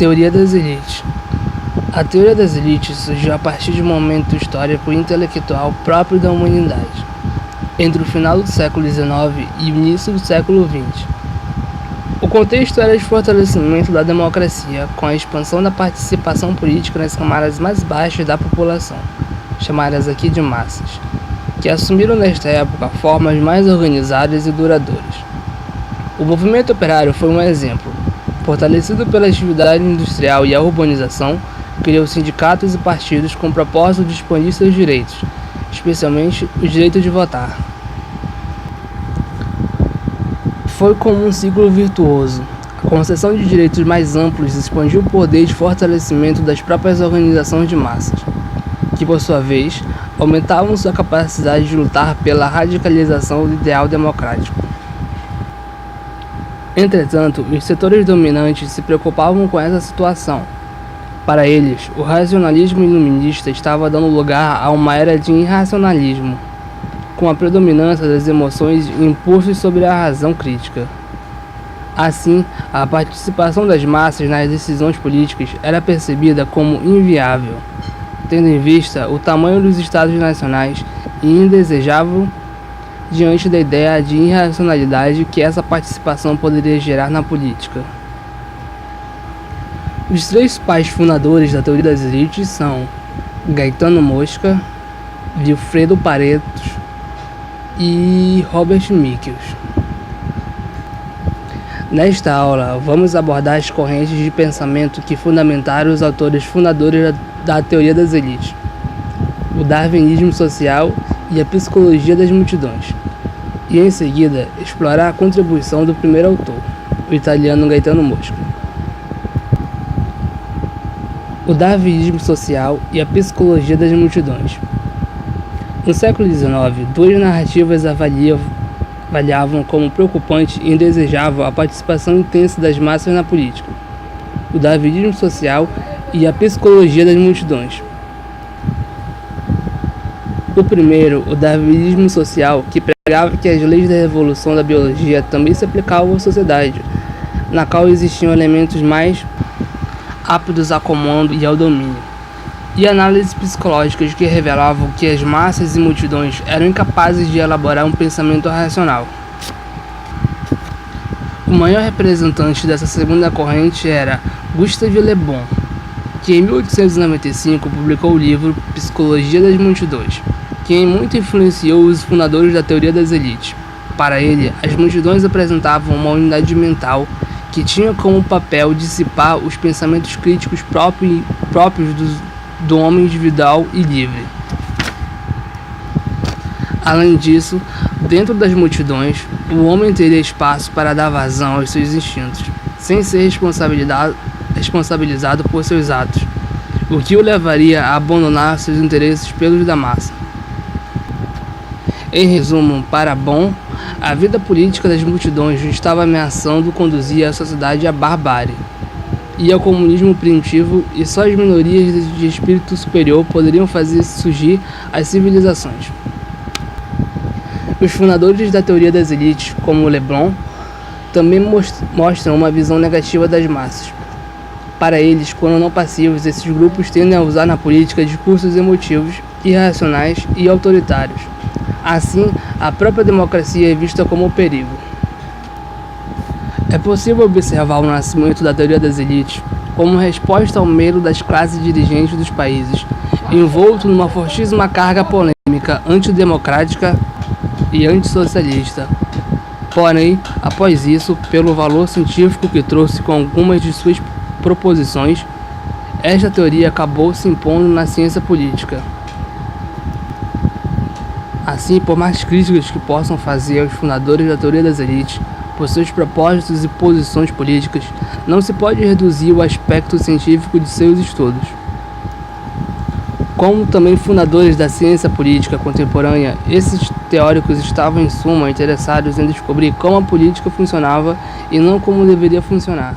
Teoria das elites. A teoria das elites surgiu a partir de um momento histórico e intelectual próprio da humanidade, entre o final do século XIX e o início do século XX. O contexto era de fortalecimento da democracia, com a expansão da participação política nas camadas mais baixas da população, chamadas aqui de massas, que assumiram nesta época formas mais organizadas e duradouras. O movimento operário foi um exemplo. Fortalecido pela atividade industrial e a urbanização, criou sindicatos e partidos com o propósito de expandir seus direitos, especialmente o direito de votar. Foi como um ciclo virtuoso. A concessão de direitos mais amplos expandiu o poder de fortalecimento das próprias organizações de massas, que por sua vez aumentavam sua capacidade de lutar pela radicalização do ideal democrático. Entretanto, os setores dominantes se preocupavam com essa situação. Para eles, o racionalismo iluminista estava dando lugar a uma era de irracionalismo, com a predominância das emoções e impulsos sobre a razão crítica. Assim, a participação das massas nas decisões políticas era percebida como inviável, tendo em vista o tamanho dos estados nacionais e indesejável diante da ideia de irracionalidade que essa participação poderia gerar na política. Os três pais fundadores da teoria das elites são Gaetano Mosca, Vilfredo Pareto e Robert Michels. Nesta aula, vamos abordar as correntes de pensamento que fundamentaram os autores fundadores da teoria das elites, o darwinismo social e a psicologia das multidões, e em seguida explorar a contribuição do primeiro autor, o italiano Gaetano Mosca. O darwinismo social e a psicologia das multidões. No século XIX, duas narrativas avaliavam como preocupante e indesejável a participação intensa das massas na política: o darwinismo social e a psicologia das multidões. O primeiro, o darwinismo social, que pregava que as leis da evolução da biologia também se aplicavam à sociedade, na qual existiam elementos mais aptos a comando e ao domínio, e análises psicológicas que revelavam que as massas e multidões eram incapazes de elaborar um pensamento racional. O maior representante dessa segunda corrente era Gustave Le Bon, que em 1895 publicou o livro Psicologia das Multidões, que em muito influenciou os fundadores da teoria das elites. Para ele, as multidões apresentavam uma unidade mental que tinha como papel dissipar os pensamentos críticos próprios do homem individual e livre. Além disso, dentro das multidões, o homem teria espaço para dar vazão aos seus instintos, sem ser responsabilizado por seus atos, o que o levaria a abandonar seus interesses pelos da massa. Em resumo, para Bon, a vida política das multidões estava ameaçando conduzir a sociedade à barbárie e ao comunismo primitivo, e só as minorias de espírito superior poderiam fazer surgir as civilizações. Os fundadores da teoria das elites, como Leblon, também mostram uma visão negativa das massas. Para eles, quando não passivos, esses grupos tendem a usar na política discursos emotivos, irracionais e autoritários. Assim, a própria democracia é vista como um perigo. É possível observar o nascimento da teoria das elites como resposta ao medo das classes dirigentes dos países, envolto numa fortíssima carga polêmica antidemocrática e antissocialista. Porém, após isso, pelo valor científico que trouxe com algumas de suas proposições, esta teoria acabou se impondo na ciência política. Assim, por mais críticas que possam fazer aos fundadores da teoria das elites por seus propósitos e posições políticas, não se pode reduzir o aspecto científico de seus estudos. Como também fundadores da ciência política contemporânea, esses teóricos estavam em suma interessados em descobrir como a política funcionava e não como deveria funcionar.